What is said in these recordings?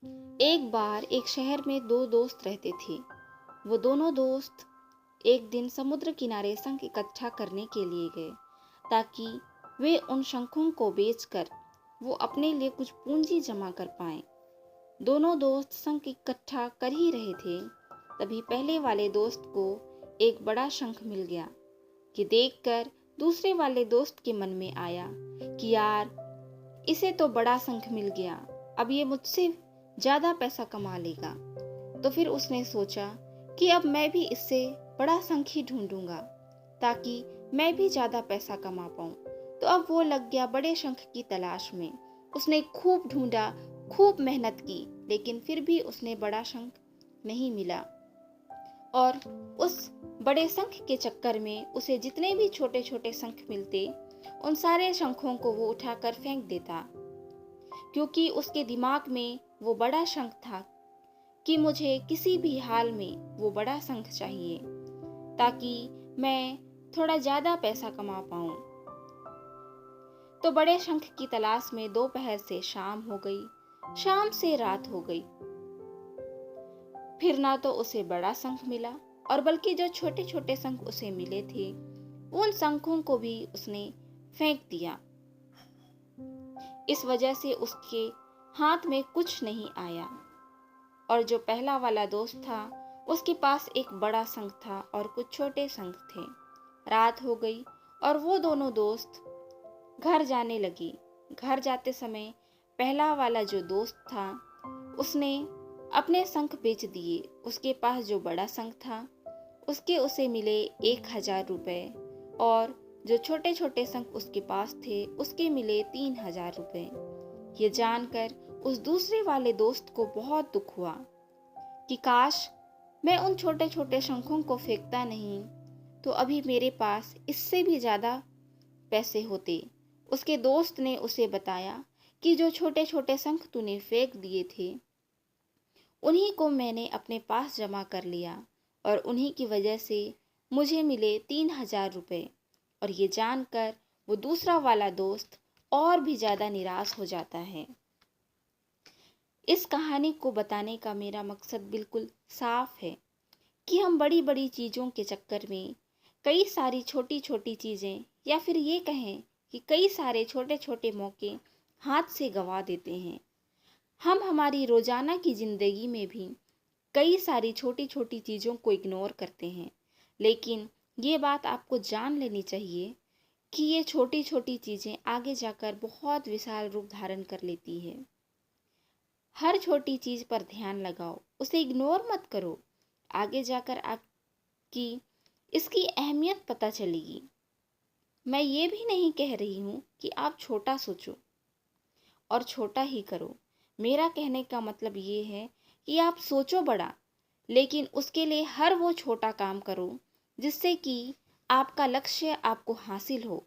एक बार एक शहर में दो दोस्त रहते थे। वो दोनों दोस्त एक दिन समुद्र किनारे शंख इकट्ठा करने के लिए गए ताकि वे उन शंखों को बेचकर वो अपने लिए कुछ पूंजी जमा कर पाएं। दोनों दोस्त शंख इकट्ठा कर ही रहे थे, तभी पहले वाले दोस्त को एक बड़ा शंख मिल गया कि देखकर दूसरे वाले दोस्त के मन में आया कि यार, इसे तो बड़ा शंख मिल गया, अब ये मुझसे ज्यादा पैसा कमा लेगा। तो फिर उसने सोचा कि अब मैं भी इससे बड़ा शंख ही ढूंढूंगा ताकि मैं भी ज्यादा पैसा कमा पाऊं। तो अब वो लग गया बड़े शंख की तलाश में। उसने खूब ढूंढा, खूब मेहनत की, लेकिन फिर भी उसने बड़ा शंख नहीं मिला। और उस बड़े शंख के चक्कर में उसे जितने भी छोटे छोटे शंख मिलते, उन सारे शंखों को वो उठाकर फेंक देता, क्योंकि उसके दिमाग में वो बड़ा शंख था कि मुझे किसी भी हाल में वो बड़ा शंख चाहिए ताकि मैं थोड़ा ज्यादा पैसा कमा पाऊं। तो बड़े शंख की तलाश में दोपहर से शाम हो गई, शाम से रात हो गई, फिर ना तो उसे बड़ा शंख मिला और बल्कि जो छोटे छोटे शंख उसे मिले थे उन शंखों को भी उसने फेंक दिया। इस वजह से उसके हाथ में कुछ नहीं आया। और जो पहला वाला दोस्त था उसके पास एक बड़ा शंख था और कुछ छोटे शंख थे। रात हो गई और वो दोनों दोस्त घर जाने लगे। घर जाते समय पहला वाला जो दोस्त था उसने अपने शंख बेच दिए। उसके पास जो बड़ा शंख था उसके उसे मिले 1,000 रुपए और जो छोटे छोटे शंख उसके पास थे उसके मिले 3,000 रुपए। ये जानकर उस दूसरे वाले दोस्त को बहुत दुख हुआ कि काश मैं उन छोटे छोटे शंखों को फेंकता नहीं तो अभी मेरे पास इससे भी ज्यादा पैसे होते। उसके दोस्त ने उसे बताया कि जो छोटे छोटे शंख तूने फेंक दिए थे उन्हीं को मैंने अपने पास जमा कर लिया और उन्हीं की वजह से मुझे मिले 3,000 रुपए। और ये जानकर वो दूसरा वाला दोस्त और भी ज्यादा निराश हो जाता है। इस कहानी को बताने का मेरा मकसद बिल्कुल साफ है कि हम बड़ी बड़ी चीज़ों के चक्कर में कई सारी छोटी छोटी चीज़ें, या फिर ये कहें कि कई सारे छोटे छोटे मौके हाथ से गंवा देते हैं। हम हमारी रोज़ाना की ज़िंदगी में भी कई सारी छोटी छोटी चीज़ों को इग्नोर करते हैं, लेकिन ये बात आपको जान लेनी चाहिए कि ये छोटी छोटी चीज़ें आगे जाकर बहुत विशाल रूप धारण कर लेती है। हर छोटी चीज पर ध्यान लगाओ, उसे इग्नोर मत करो। आगे जाकर आपकी इसकी अहमियत पता चलेगी। मैं ये भी नहीं कह रही हूँ कि आप छोटा सोचो और छोटा ही करो। मेरा कहने का मतलब ये है कि आप सोचो बड़ा, लेकिन उसके लिए हर वो छोटा काम करो जिससे कि आपका लक्ष्य आपको हासिल हो।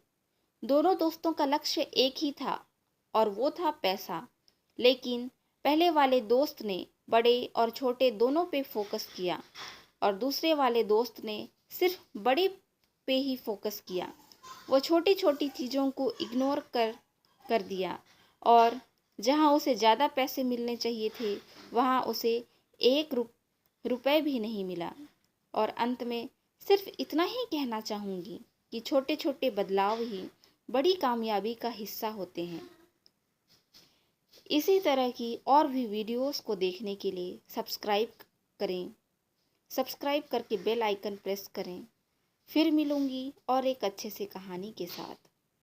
दोनों दोस्तों का लक्ष्य एक ही था और वो था पैसा, लेकिन पहले वाले दोस्त ने बड़े और छोटे दोनों पे फोकस किया और दूसरे वाले दोस्त ने सिर्फ बड़े पे ही फोकस किया। वो छोटी छोटी चीज़ों को इग्नोर कर दिया और जहां उसे ज़्यादा पैसे मिलने चाहिए थे वहां उसे एक रुपए भी नहीं मिला। और अंत में सिर्फ इतना ही कहना चाहूँगी कि छोटे छोटे बदलाव ही बड़ी कामयाबी का हिस्सा होते हैं। इसी तरह की और भी वीडियोस को देखने के लिए सब्सक्राइब करें। सब्सक्राइब करके बेल आइकन प्रेस करें। फिर मिलूंगी और एक अच्छे से कहानी के साथ।